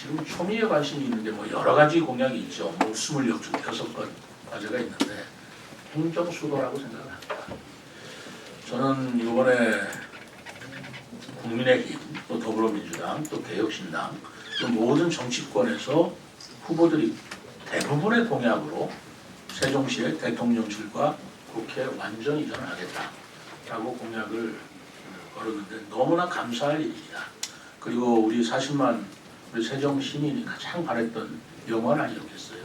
지금 초미에 관심이 있는데 뭐 여러 가지 공약이 있죠. 뭐 26건 과제가 있는데 행정수도라고 생각을 합니다. 저는 이번에 국민의힘, 또 더불어민주당, 또 개혁신당, 또 모든 정치권에서 후보들이 대부분의 공약으로 세종시의 대통령실과 국회 완전 이전을 하겠다라고 공약을 걸었는데 너무나 감사할 일입니다. 그리고 우리 40만 우리 세종 시민이 가장 바랬던 영원 아니었겠어요.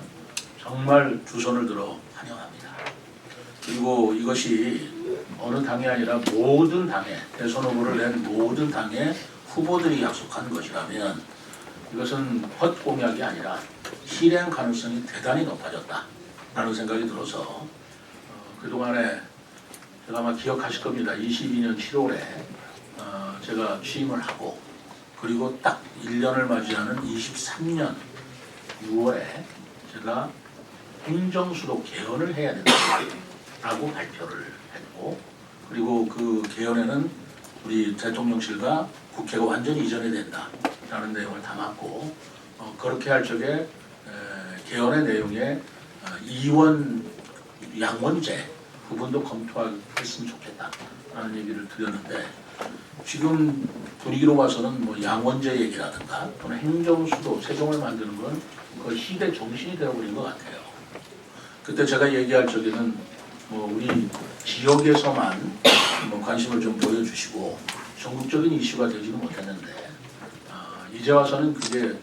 정말 두 손을 들어 환영합니다. 그리고 이것이 어느 당이 아니라 모든 당에 대선 후보를 낸 모든 당의 후보들이 약속한 것이라면 이것은 헛공약이 아니라 실행 가능성이 대단히 높아졌다라는 생각이 들어서 그동안에 제가 아마 기억하실 겁니다. 22년 7월에 제가 취임을 하고 그리고 딱 1년을 맞이하는 23년 6월에 제가 행정수도 개헌을 해야 된다라고 발표를 했고 그리고 그 개헌에는 우리 대통령실과 국회가 완전히 이전해야 된다라는 내용을 담았고 그렇게 할 적에 개헌의 내용에 이원 양원제 부분도 검토했으면 좋겠다라는 얘기를 드렸는데 지금 분위기로 봐서는 뭐 양원제 얘기라든가 또는 행정수도 세종을 만드는 건 그 시대 정신이 되어버린 것 같아요. 그때 제가 얘기할 적에는 뭐 우리 지역에서만 뭐 관심을 좀 보여주시고 전국적인 이슈가 되지는 못했는데 이제 와서는 그게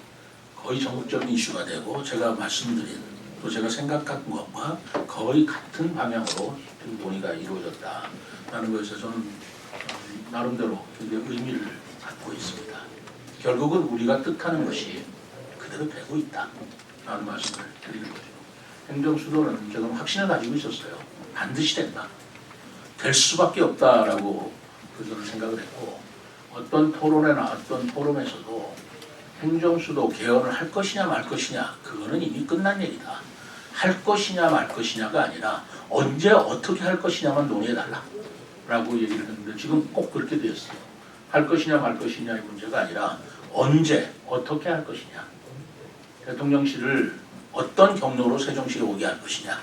거의 전국적인 이슈가 되고 제가 말씀드린 또 제가 생각한 것과 거의 같은 방향으로 지금 논의가 이루어졌다라는 것에서 저는 나름대로 굉장히 의미를 갖고 있습니다. 결국은 우리가 뜻하는 것이 그대로 되고 있다라는 말씀을 드리는 거죠. 행정수도는 제가 확신을 가지고 있었어요. 반드시 된다. 될 수밖에 없다라고 저는 생각을 했고 어떤 토론회나 어떤 포럼에서도 행정수도 개헌을 할 것이냐 말 것이냐 그거는 이미 끝난 얘기다. 할 것이냐 말 것이냐가 아니라 언제 어떻게 할 것이냐만 논의해달라 라고 얘기를 했는데 지금 꼭 그렇게 되었어요. 할 것이냐 말 것이냐의 문제가 아니라 언제 어떻게 할 것이냐 대통령실을 어떤 경로로 세종시에 오게 할 것이냐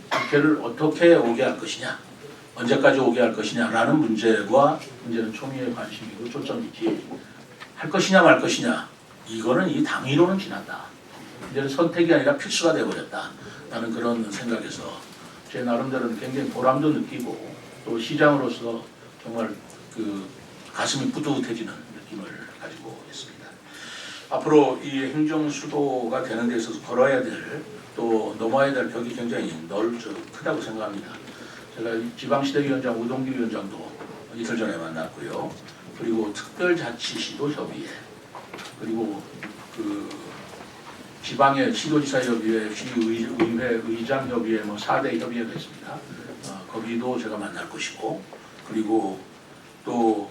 국회를 어떻게 오게 할 것이냐 언제까지 오게 할 것이냐라는 문제가 이제는 총리의 관심이고 초점이지 할 것이냐 말 것이냐 이거는 이 당위로는 지났다. 이제는 선택이 아니라 필수가 되어버렸다라는 그런 생각에서 제 나름대로는 굉장히 보람도 느끼고 또 시장으로서 정말 그 가슴이 뿌듯해지는 느낌을 가지고 있습니다. 앞으로 이 행정수도가 되는 데 있어서 걸어야 될 또 넘어야 될 벽이 굉장히 크다고 생각합니다. 제가 지방시대위원장 우동규 위원장도 이틀 전에 만났고요. 그리고 특별자치시도협의회 그리고 그 지방의 시도지사협의회, 시의회, 의장협의회, 뭐 4대 협의회가 있습니다. 거기도 제가 만날 것이고 그리고 또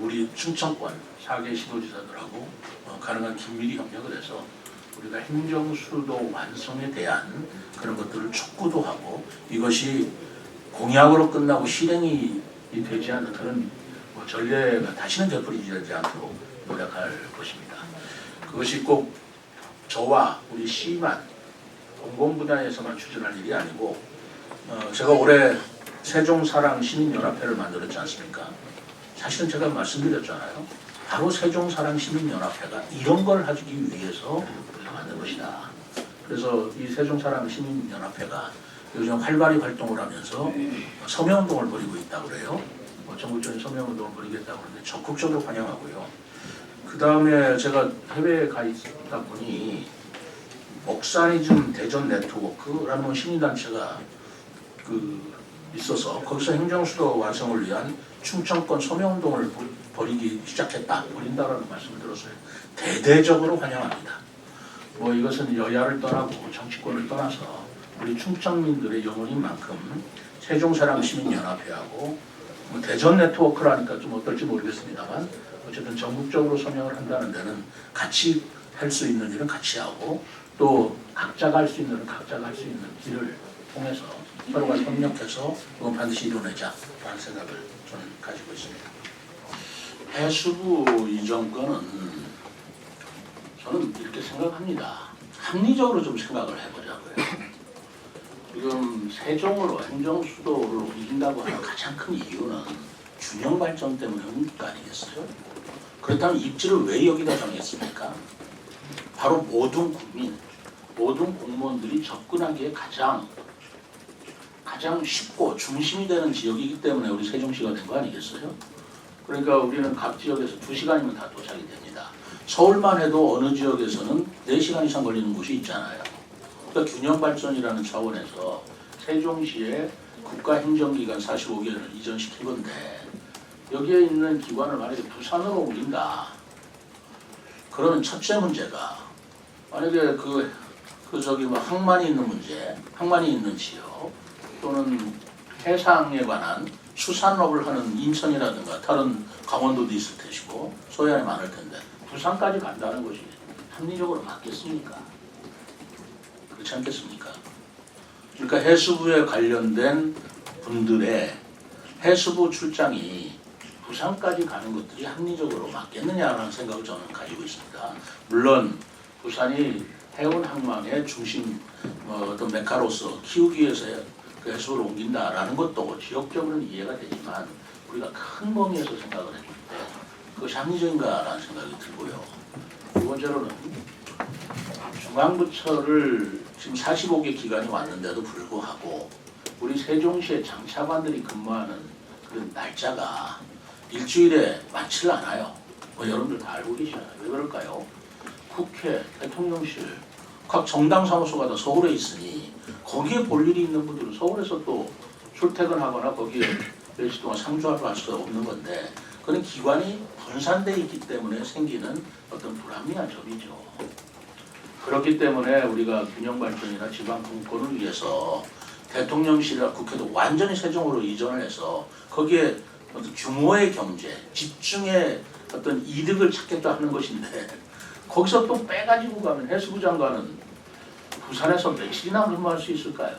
우리 충청권 4개 시도지사들하고 가능한 긴밀히 협력을 해서 우리가 행정수도 완성에 대한 그런 것들을 촉구도 하고 이것이 공약으로 끝나고 실행이 되지 않는 그런 뭐 전례가 다시는 되풀이되지 않도록 노력할 것입니다. 그것이 꼭 저와 우리 시만 공공 분야에서만 추진할 일이 아니고 제가 올해 세종사랑 시민연합회를 만들었지 않습니까? 사실은 제가 말씀드렸잖아요. 바로 세종사랑 시민연합회가 이런 걸 하기 위해서 우리가 만든 것이다. 그래서 이 세종사랑 시민연합회가 요즘 활발히 활동을 하면서 서명운동을 벌이고 있다고 그래요. 전국적인 서명운동을 벌이겠다고 그러는데 적극적으로 환영하고요. 그 다음에 제가 해외에 가 있다 보니 목사니즘 대전 네트워크라는 시민단체가 있어서 거기서 행정수도 완성을 위한 충청권 서명운동을 벌이기 벌인다라는 말씀을 들었어요. 대대적으로 환영합니다. 뭐 이것은 여야를 떠나고 정치권을 떠나서 우리 충청민들의 영혼인 만큼 세종사랑 시민연합회하고 뭐 대전 네트워크라니까 좀 어떨지 모르겠습니다만 어쨌든 전국적으로 서명을 한다는 데는 같이 할 수 있는 일은 같이 하고 또 각자가 할 수 있는 일은 각자가 할 수 있는 길을 통해서 서로가 협력해서 그건 반드시 이뤄내자라는 생각을 저는 가지고 있습니다. 해수부 이전 건은 저는 저는 이렇게 생각합니다. 합리적으로 좀 생각을 해보자고요. 지금 세종으로 행정수도를 옮긴다고 하는 가장 큰 이유는 균형 발전 때문에 옮긴 거 아니겠어요? 그렇다면 입지를 왜 여기다 정했습니까? 바로 모든 국민, 모든 공무원들이 접근하기에 가장 쉽고 중심이 되는 지역이기 때문에 우리 세종시가 된 거 아니겠어요? 그러니까 우리는 각 지역에서 2시간이면 다 도착이 됩니다. 서울만 해도 어느 지역에서는 4시간 이상 걸리는 곳이 있잖아요. 그러니까 균형 발전이라는 차원에서 세종시에 국가행정기관 45개를 이전시킨 건데 여기에 있는 기관을 만약에 부산으로 옮긴다. 그러면 첫째 문제가 만약에 항만이 있는 문제, 항만이 있는 지역 또는 해상에 관한 수산업을 하는 인천이라든가 다른 강원도도 있을 테시고 서해안에 많을 텐데 부산까지 간다는 것이 합리적으로 맞겠습니까? 그렇지 않겠습니까? 그러니까 해수부에 관련된 분들의 해수부 출장이 부산까지 가는 것들이 합리적으로 맞겠느냐라는 생각을 저는 가지고 있습니다. 물론 부산이 해운 항만의 중심 어떤 메카로서 키우기 위해서 그 해수부를 옮긴다라는 것도 지역적으로는 이해가 되지만 우리가 큰 범위에서 생각을 했을 때 그것이 합리적인가라는 생각이 들고요. 두 번째로는 중앙부처를 지금 45개 기관이 왔는데도 불구하고 우리 세종시의 장차관들이 근무하는 그런 날짜가 일주일에 많지를 않아요. 여러분들 다 알고 계시잖아요. 왜 그럴까요? 국회, 대통령실, 각 정당 사무소가 다 서울에 있으니 거기에 볼 일이 있는 분들은 서울에서 또 출퇴근하거나 거기에 몇 시 동안 상주하러 갈 수 없는 건데 그런 기관이 분산되어 있기 때문에 생기는 어떤 불합리한 점이죠. 그렇기 때문에 우리가 균형발전이나 지방분권을 위해서 대통령실이나 국회도 완전히 세종으로 이전을 해서 거기에 어떤 규모의 경제, 집중의 어떤 이득을 찾겠다 하는 것인데 거기서 또 빼가지고 가면 해수부 장관은 부산에서 며칠이나 근무할 수 있을까요?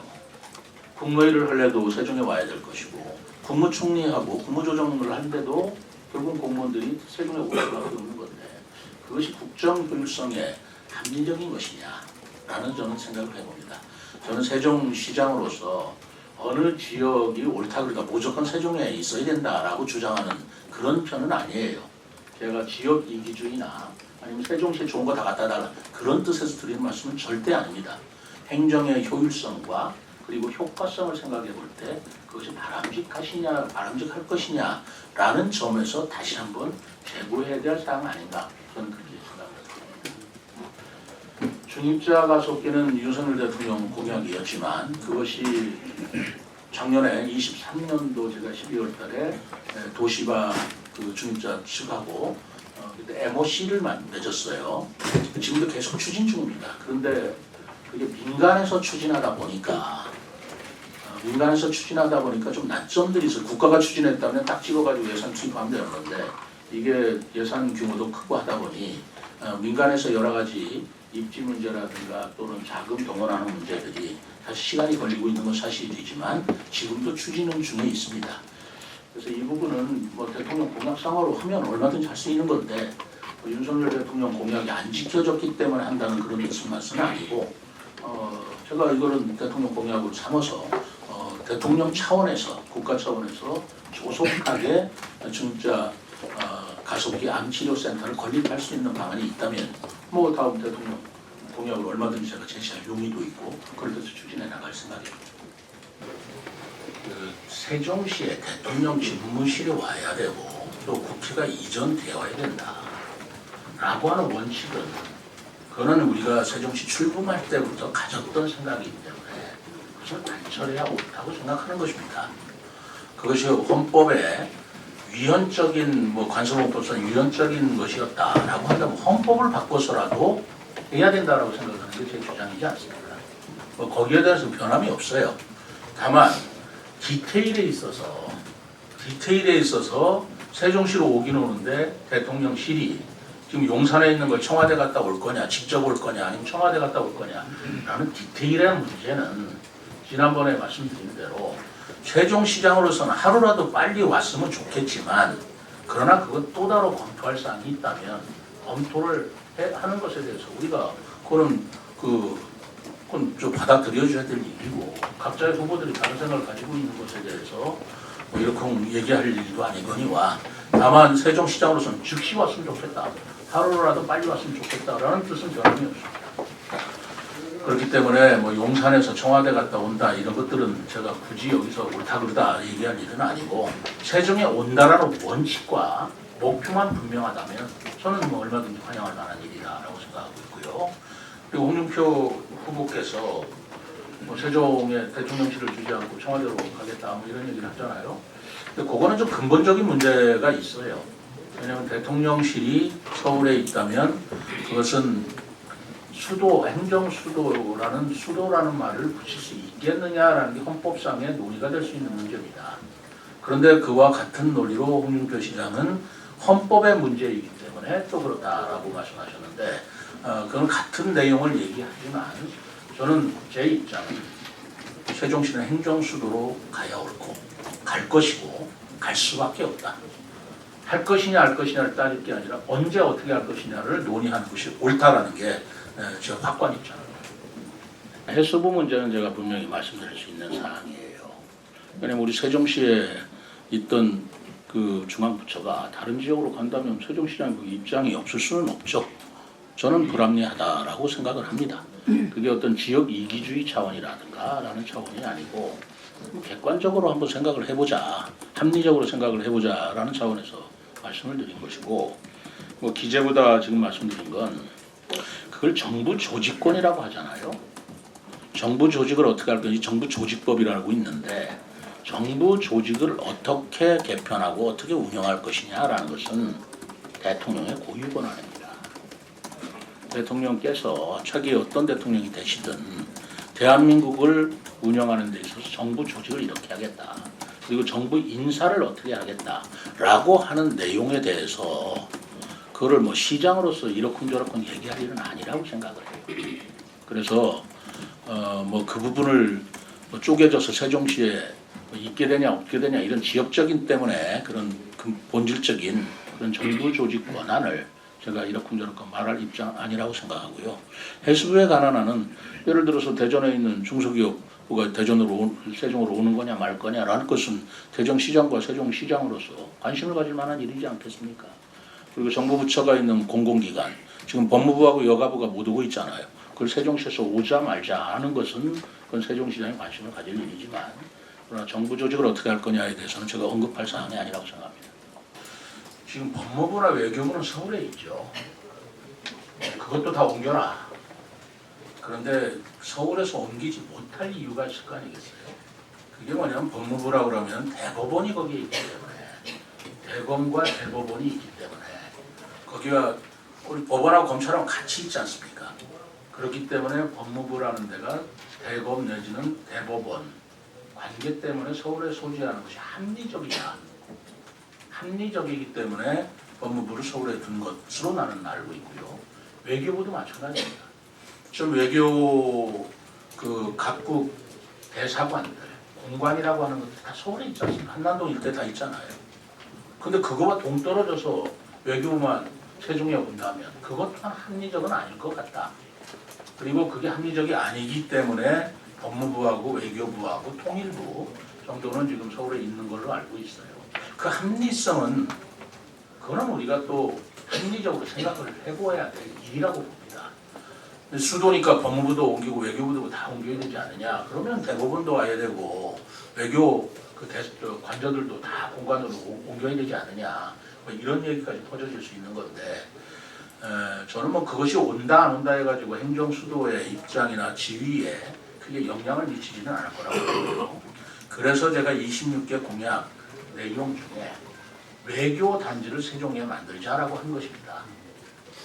국무회의를 하려도 세종에 와야 될 것이고 국무총리하고 국무조정을 하는데도 결국 공무원들이 세종에 올 수밖에 없는 건데 그것이 국정효율성의 합리적인 것이냐라는 저는 생각을 해봅니다. 저는 세종시장으로서 어느 지역이 옳다 그러니까 무조건 세종에 있어야 된다라고 주장하는 그런 편은 아니에요. 제가 지역 이기주의나 아니면 세종시에 좋은 거 다 갖다 달라 그런 뜻에서 드리는 말씀은 절대 아닙니다. 행정의 효율성과 그리고 효과성을 생각해 볼 때 그것이 바람직할 것이냐라는 점에서 다시 한번 재고해야 될 사항 아닌가 저는 그렇게 생각합니다. 중입자 가속기는 윤석열 대통령 공약이었지만 그것이 작년에 23년도 제가 12월 달에 도시바 그 중입자 측하고 그때 MOC를 맺었어요. 지금도 계속 추진 중입니다. 그런데 그게 민간에서 추진하다 보니까 좀 난점들이 있어요. 국가가 추진했다면 딱 찍어가지고 예산 투입하면 되는데 이게 예산 규모도 크고 하다 보니 민간에서 여러 가지 입지 문제라든가 또는 자금 동원하는 문제들이 사실 시간이 걸리고 있는 건 사실이지만 지금도 추진은 중에 있습니다. 그래서 이 부분은 대통령 공약상으로 하면 얼마든지 할 수 있는 건데 윤석열 대통령 공약이 안 지켜졌기 때문에 한다는 그런 말씀은 아니고 제가 이거는 대통령 공약으로 삼아서 대통령 차원에서 국가 차원에서 조속하게 진짜 가속기 암치료센터를 건립할 수 있는 방안이 있다면 다음 대통령 공약으로 얼마든지 제가 제시할 용의도 있고 그럴 때서 추진해 나갈 생각입니다. 세종시에 대통령 집무실에 와야 되고 또 국회가 이전되어야 된다라고 하는 원칙은 그거는 우리가 세종시 출범할 때부터 가졌던 생각이기 때문에 그것을 관철해야 옳다고 생각하는 것입니다. 그것이 헌법에 위헌적인 관성헌법상 위헌적인 것이었다라고 한다면 헌법을 바꿔서라도 해야 된다라고 생각하는 게 제 주장이지 않습니까? 거기에 대해서 변함이 없어요. 다만 디테일에 있어서 세종시로 오긴 오는데 대통령실이 지금 용산에 있는 걸 청와대 갔다 올 거냐, 직접 올 거냐, 아니면 청와대 갔다 올 거냐라는 디테일의 문제는 지난번에 말씀드린 대로 세종시장으로서는 하루라도 빨리 왔으면 좋겠지만 그러나 그건 또 다른 검토할 사항이 있다면 검토를 하는 것에 대해서 우리가 그건 좀 받아들여줘야 될 일이고 각자의 후보들이 다른 생각을 가지고 있는 것에 대해서 뭐 이렇게 얘기할 일도 아니거니와 다만 세종시장으로서는 즉시 왔으면 좋겠다. 하루라도 빨리 왔으면 좋겠다라는 뜻은 변함이 없습니다. 그렇기 때문에 뭐 용산에서 청와대 갔다 온다 이런 것들은 제가 굳이 여기서 옳다 그르다 얘기할 일은 아니고 세종에 온다라는 원칙과 목표만 분명하다면 저는 뭐 얼마든지 환영할 만한 일이다라고 생각하고 있고요. 그리고 홍준표 후보께서 뭐 세종에 대통령실을 주지 않고 청와대로 가겠다 뭐 이런 얘기를 하잖아요. 근데 그거는 좀 근본적인 문제가 있어요. 왜냐하면 대통령실이 서울에 있다면 그것은 수도, 행정수도라는 수도라는 말을 붙일 수 있겠느냐라는 게 헌법상의 논의가 될 수 있는 문제입니다. 그런데 그와 같은 논리로 홍준표 시장은 헌법의 문제이기 때문에 또 그렇다라고 말씀하셨는데 그건 같은 내용을 얘기하지만 저는 제 입장은 세종시는 행정수도로 가야 옳고 갈 것이고 갈 수밖에 없다. 할 것이냐 할 것이냐를 따질 게 아니라 언제 어떻게 할 것이냐를 논의하는 것이 옳다라는 게 제 확고한 입장입니다. 해수부 문제는 제가 분명히 말씀드릴 수 있는 사항이에요. 왜냐하면 우리 세종시에 있던 그 중앙부처가 다른 지역으로 간다면 세종시장의 그 입장이 없을 수는 없죠. 저는 불합리하다라고 생각을 합니다. 그게 어떤 지역 이기주의 차원이라든가 라는 차원이 아니고 객관적으로 한번 생각을 해보자, 합리적으로 생각을 해보자라는 차원에서 말씀을 드린 것이고 뭐 기재부다 지금 말씀드린 건 그걸 정부 조직권이라고 하잖아요. 정부 조직을 어떻게 할 건지 정부 조직법이라고 있는데 정부 조직을 어떻게 개편하고 어떻게 운영할 것이냐라는 것은 대통령의 고유 권한입니다. 대통령께서 차기 어떤 대통령이 되시든 대한민국을 운영하는 데 있어서 정부 조직을 이렇게 하겠다. 그리고 정부 인사를 어떻게 하겠다라고 하는 내용에 대해서 그거를 뭐 시장으로서 이러쿵저러쿵 얘기할 일은 아니라고 생각을 해요. 그래서 뭐 그 부분을 뭐 쪼개져서 세종시에 있게 되냐 없게 되냐 이런 지역적인 때문에 그런 본질적인 그런 정부 조직 권한을 제가 이러쿵저러쿵 말할 입장 아니라고 생각하고요. 해수부에 관한 한은 예를 들어서 대전에 있는 중소기업부가 세종으로 오는 거냐 말 거냐라는 것은 대전시장과 세종시장으로서 관심을 가질 만한 일이지 않겠습니까? 그리고 정부 부처가 있는 공공기관, 지금 법무부하고 여가부가 못 오고 있잖아요. 그걸 세종시에서 오자 말자 하는 것은 그건 세종시장이 관심을 가질 일이지만 그러나 정부 조직을 어떻게 할 거냐에 대해서는 제가 언급할 사항이 아니라고 생각합니다. 지금 법무부나 외교부는 서울에 있죠. 그것도 다 옮겨라. 그런데 서울에서 옮기지 못할 이유가 있을 거 아니겠어요? 그게 뭐냐면 법무부라고 그러면 대법원이 거기에 있기 때문에 대검과 대법원이 있기 때문에 거기가 우리 법원하고 검찰하고 같이 있지 않습니까? 그렇기 때문에 법무부라는 데가 대검 내지는 대법원 관계 때문에 서울에 소지하는 것이 합리적이다. 합리적이기 때문에 법무부를 서울에 둔 것으로 나는 알고 있고요. 외교부도 마찬가지입니다. 지금 외교 그 각국 대사관들 공관이라고 하는 것들 다 서울에 있지 않습니까? 한남동 일대 다 있잖아요. 근데 그거와 동떨어져서 외교부만 세종에 온다면 그것 또한 합리적은 아닐 것 같다. 그리고 그게 합리적이 아니기 때문에 법무부하고 외교부하고 통일부 정도는 지금 서울에 있는 걸로 알고 있어요. 그 합리성은 그거는 우리가 또 합리적으로 생각을 해보아야 될 일이라고 봅니다. 수도니까 법무부도 옮기고 외교부도 다 옮겨야 되지 않느냐. 그러면 대법원도 와야 되고 외교 관저들도 다 공관으로 옮겨야 되지 않느냐. 뭐 이런 얘기까지 퍼져질 수 있는 건데 저는 뭐 그것이 온다 안 온다 해가지고 행정수도의 입장이나 지위에 크게 영향을 미치지는 않을 거라고 보고요. 그래서 제가 26개 공약 내용 중에 외교단지를 세종에 만들자라고 한 것입니다.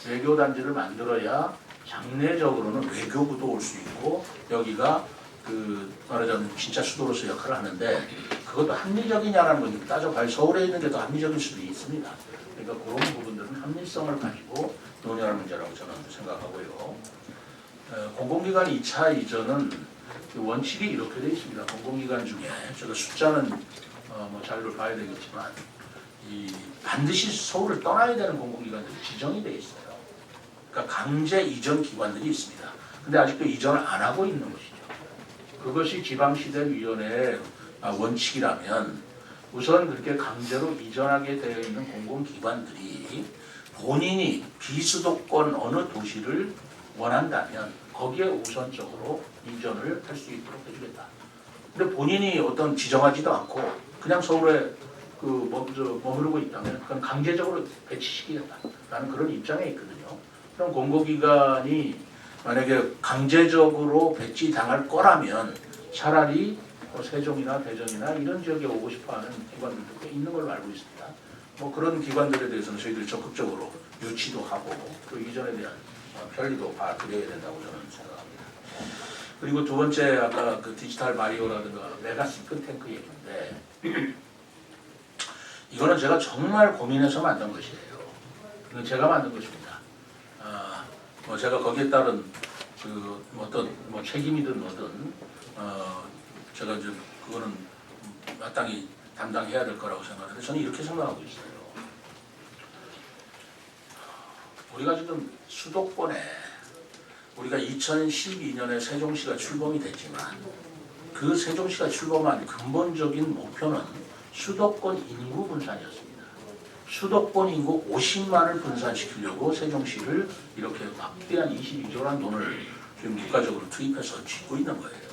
외교단지를 만들어야 장래적으로는 외교부도 올 수 있고 여기가 말하자면 진짜 수도로서 역할을 하는데 그것도 합리적이냐라는 건 따져봐야 서울에 있는 게 더 합리적일 수도 있습니다. 그러니까 그런 부분들은 합리성을 가지고 논의할 문제라고 저는 생각하고요. 공공기관 2차 이전은 원칙이 이렇게 되어 있습니다. 공공기관 중에 제가 숫자는 뭐 자료를 봐야 되겠지만 반드시 서울을 떠나야 되는 공공기관들이 지정이 되어 있어요. 그러니까 강제 이전 기관들이 있습니다. 근데 아직도 이전을 안 하고 있는 것이죠. 그것이 지방시설위원회의 원칙이라면 우선 그렇게 강제로 이전하게 되어 있는 공공기관들이 본인이 비수도권 어느 도시를 원한다면 거기에 우선적으로 이전을 할 수 있도록 해주겠다. 근데 본인이 어떤 지정하지도 않고 그냥 서울에 머무르고 있다면 그건 강제적으로 배치시키겠다라는 그런 입장에 있거든요. 그럼 공공기관이 만약에 강제적으로 배치당할 거라면 차라리 세종이나 대전이나 이런 지역에 오고 싶어하는 기관들도 꽤 있는 걸로 알고 있습니다. 그런 기관들에 대해서는 저희들이 적극적으로 유치도 하고 또 이전에 대한 편리도 봐드려야 된다고 저는 생각합니다. 그리고 두 번째 아까 그 디지털 마리오라든가 메가 싱크탱크 얘기인데 이거는 제가 정말 고민해서 만든 것이에요. 이건 제가 만든 것입니다. 제가 거기에 따른 어떤 책임이든 뭐든 제가 이제 그거는 마땅히 담당해야 될 거라고 생각하는데 저는 이렇게 생각하고 있어요. 우리가 지금 수도권에 우리가 2012년에 세종시가 출범이 됐지만 그 세종시가 출범한 근본적인 목표는 수도권 인구 분산이었습니다. 수도권 인구 50만을 분산시키려고 세종시를 이렇게 막대한 22조라는 돈을 지금 국가적으로 투입해서 짓고 있는 거예요.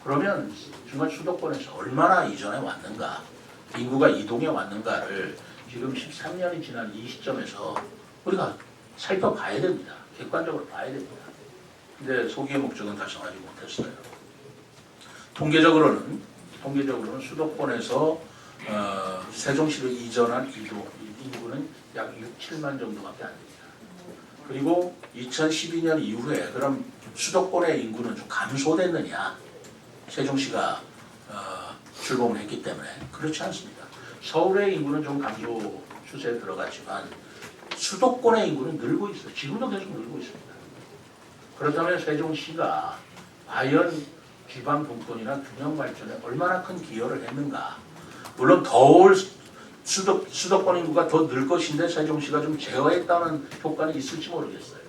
그러면 정말 수도권에서 얼마나 이전에 왔는가, 인구가 이동해 왔는가를 지금 13년이 지난 이 시점에서 우리가 살펴봐야 됩니다. 객관적으로 봐야 됩니다. 근데 소기의 목적은 달성하지 못했어요. 통계적으로는 수도권에서 세종시로 이전한 인구는 약 6, 7만 정도밖에 안 됩니다. 그리고 2012년 이후에 그럼 수도권의 인구는 좀 감소됐느냐? 세종시가 출범을 했기 때문에 그렇지 않습니다. 서울의 인구는 좀 감소 추세에 들어갔지만 수도권의 인구는 늘고 있어요. 지금도 계속 늘고 있습니다. 그렇다면 세종시가 과연 지방 분권이나 균형 발전에 얼마나 큰 기여를 했는가? 물론 수도권 인구가 더 늘 것인데 세종시가 좀 제어했다는 효과는 있을지 모르겠어요.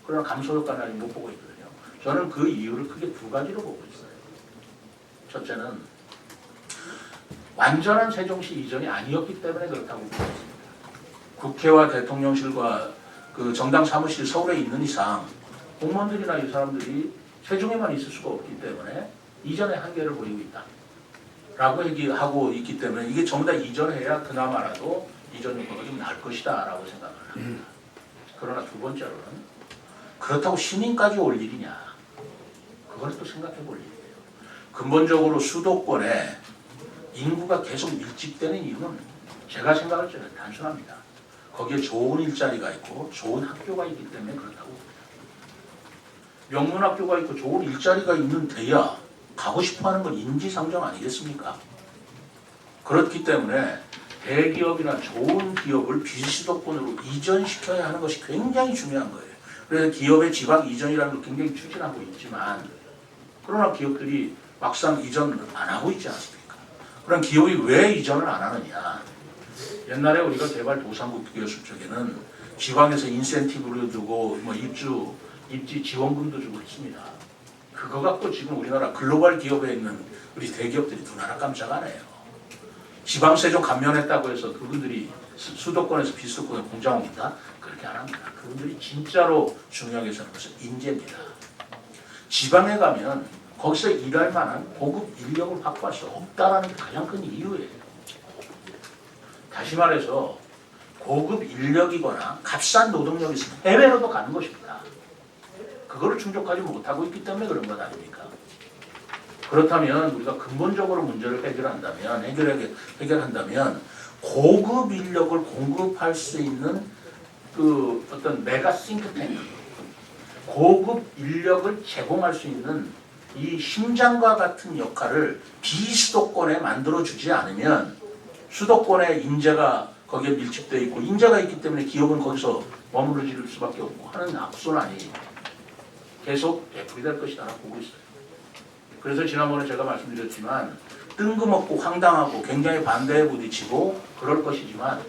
그러나 감소 효과는 아직 못 보고 있거든요. 저는 그 이유를 크게 두 가지로 보고 있어요. 첫째는 완전한 세종시 이전이 아니었기 때문에 그렇다고 보고 있습니다. 국회와 대통령실과 그 정당 사무실 서울에 있는 이상 공무원들이나 이 사람들이 세종에만 있을 수가 없기 때문에 이전의 한계를 보이고 있다. 라고 얘기하고 있기 때문에 이게 전부 다 이전해야 그나마라도 이전 효과가 좀 날 것이다 라고 생각을 합니다. 그러나 두 번째로는 그렇다고 시민까지 올 일이냐 그걸 또 생각해 볼 일이에요. 근본적으로 수도권에 인구가 계속 밀집되는 이유는 제가 생각할 때는 단순합니다. 거기에 좋은 일자리가 있고 좋은 학교가 있기 때문에 그렇다고 봅니다. 명문학교가 있고 좋은 일자리가 있는 데야 가고 싶어하는 건 인지상정 아니겠습니까? 그렇기 때문에 대기업이나 좋은 기업을 비수도권으로 이전시켜야 하는 것이 굉장히 중요한 거예요. 그래서 기업의 지방 이전이라는 걸 굉장히 추진하고 있지만 그러나 기업들이 막상 이전 안 하고 있지 않습니까? 그럼 기업이 왜 이전을 안 하느냐? 옛날에 우리가 개발도상국이었을 적에는 지방에서 인센티브를 주고 입지 지원금도 주고 했습니다. 그거 갖고 지금 우리나라 글로벌 기업에 있는 우리 대기업들이 눈 하나 깜짝 안 해요. 지방세 좀 감면했다고 해서 그분들이 수도권에서 비수도권에 공장 옮긴다? 그렇게 안 합니다. 그분들이 진짜로 중요하게 생각하는 것은 인재입니다. 지방에 가면 거기서 일할 만한 고급 인력을 확보할 수 없다는 게 가장 큰 이유예요. 다시 말해서 고급 인력이거나 값싼 노동력이 있으면 해외로도 가는 것입니다. 그거를 충족하지 못하고 있기 때문에 그런 것 아닙니까? 그렇다면 우리가 근본적으로 문제를 해결한다면 고급 인력을 공급할 수 있는 그 어떤 메가 싱크탱크, 고급 인력을 제공할 수 있는 이 심장과 같은 역할을 비수도권에 만들어주지 않으면 수도권에 인재가 거기에 밀집되어 있고 인재가 있기 때문에 기업은 거기서 머무르질 수밖에 없고 하는 악순환이 계속 되풀이될 것이라고 보고 있어요. 그래서 지난번에 제가 말씀드렸지만 뜬금없고 황당하고 굉장히 반대에 부딪히고 그럴 것이지만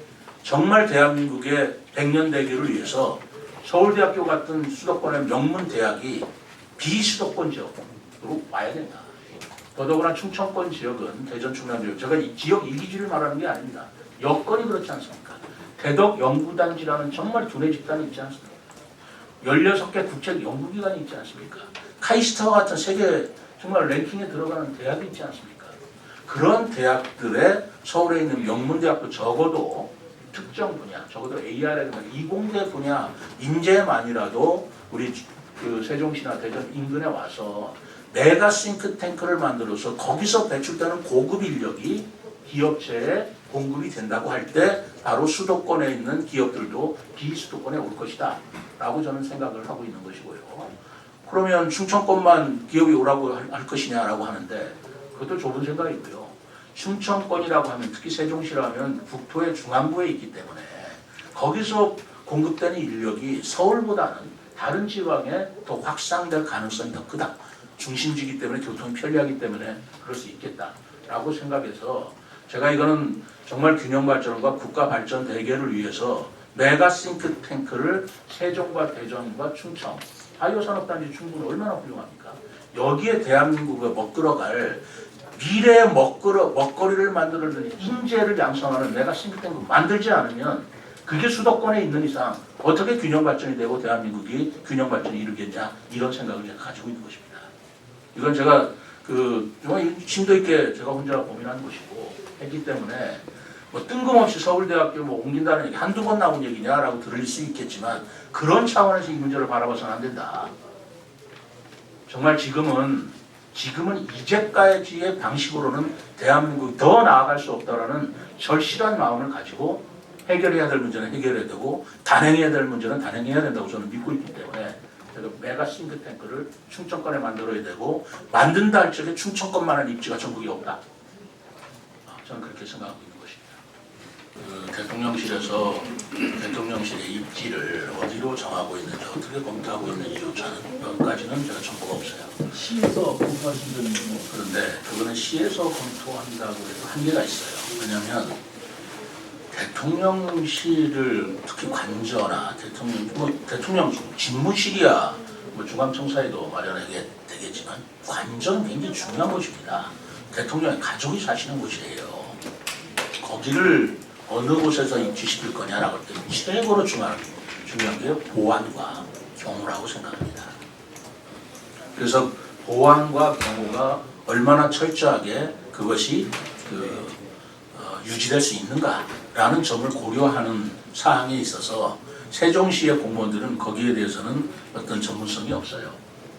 정말 대한민국의 100년 대계를 위해서 서울대학교 같은 수도권의 명문 대학이 비수도권 지역으로 와야 된다. 더더구나 충청권 지역은 대전 충남 지역, 제가 이 지역 이기주의를 말하는 게 아닙니다. 여건이 그렇지 않습니까? 대덕 연구단지라는 정말 두뇌 집단이 있지 않습니까? 16개 국책 연구기관이 있지 않습니까? 카이스트와 같은 세계 정말 랭킹에 들어가는 대학이 있지 않습니까? 그런 대학들의 서울에 있는 명문대학도 적어도 특정 분야, 적어도 AR이나 이공대 분야 인재만이라도 우리 그 세종시나 대전 인근에 와서 메가 싱크탱크를 만들어서 거기서 배출되는 고급 인력이 기업체에 공급이 된다고 할 때 바로 수도권에 있는 기업들도 비수도권에 올 것이다 라고 저는 생각을 하고 있는 것이고요. 그러면 충청권만 기업이 오라고 할 것이냐라고 하는데 그것도 좁은 생각이고요. 충청권이라고 하면 특히 세종시라면 국토의 중앙부에 있기 때문에 거기서 공급되는 인력이 서울보다는 다른 지방에 더 확산될 가능성이 더 크다. 중심지이기 때문에 교통이 편리하기 때문에 그럴 수 있겠다라고 생각해서 제가 이거는 정말 균형 발전과 국가 발전 대계를 위해서 메가 싱크탱크를 세종과 대전과 충청 바이오산업단지 충분히 얼마나 훌륭합니까? 여기에 대한민국을 먹들어갈 미래의 먹거리를 만드는 인재를 양성하는 메가 싱크탱크 만들지 않으면 그게 수도권에 있는 이상 어떻게 균형 발전이 되고 대한민국이 균형 발전이 이루겠냐 이런 생각을 제가 가지고 있는 것입니다. 이건 제가 정말 심도 있게 제가 혼자 고민한 것이고 했기 때문에 뭐 뜬금없이 서울대학교 뭐 옮긴다는 얘기 한두 번 나온 얘기냐라고 들을 수 있겠지만 그런 차원에서 이 문제를 바라봐서는 안 된다. 정말 지금은 이제까지의 방식으로는 대한민국이 더 나아갈 수 없다라는 절실한 마음을 가지고 해결해야 될 문제는 해결해야 되고 단행해야 될 문제는 단행해야 된다고 저는 믿고 있기 때문에 제가 메가 싱크탱크를 충청권에 만들어야 되고 만든다 할 적에 충청권만한 입지가 전국에 없다. 저는 그렇게 생각하고 있는 것입니다. 대통령실에서 대통령실의 입지를 어디로 정하고 있는지 어떻게 검토하고 있는지까지는 제가 정보가 없어요. 시에서 검토하시는 그런데 그거는 시에서 검토한다고 해도 한계가 있어요. 왜냐하면 대통령실을 특히 관저나 대통령 집무실이야 중앙청사에도 마련하게 되겠지만 관저는 굉장히 중요한 곳입니다. 대통령의 가족이 사시는 곳이에요. 거기를 어느 곳에서 입지시킬 거냐라고 할 때 최고로 중요한 게 보안과 경호라고 생각합니다. 그래서 보안과 경호가 얼마나 철저하게 그것이 유지될 수 있는가라는 점을 고려하는 사항에 있어서 세종시의 공무원들은 거기에 대해서는 어떤 전문성이 없어요.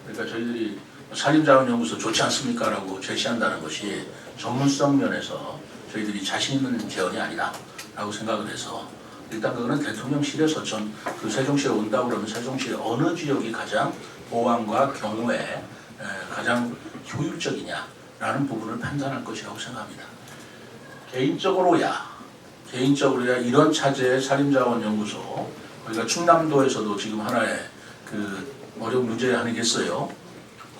그러니까 저희들이 산림자원연구소 좋지 않습니까? 라고 제시한다는 것이 전문성 면에서 저희들이 자신 있는 제언이 아니다 라고 생각을 해서 일단 그거는 대통령실에서 그 세종시에 온다고 그러면 세종시의 어느 지역이 가장 보안과 경호에 가장 효율적이냐라는 부분을 판단할 것이라고 생각합니다. 개인적으로야 이런 차제의 산림자원연구소 우리가 충남도에서도 지금 하나의 어려운 문제 아니겠어요?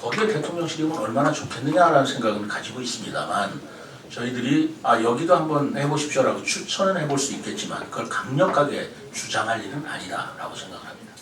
거기에 대통령실이 오면 얼마나 좋겠느냐라는 생각을 가지고 있습니다만 저희들이 여기도 한번 해보십시오라고 추천은 해볼 수 있겠지만 그걸 강력하게 주장할 일은 아니다라고 생각합니다.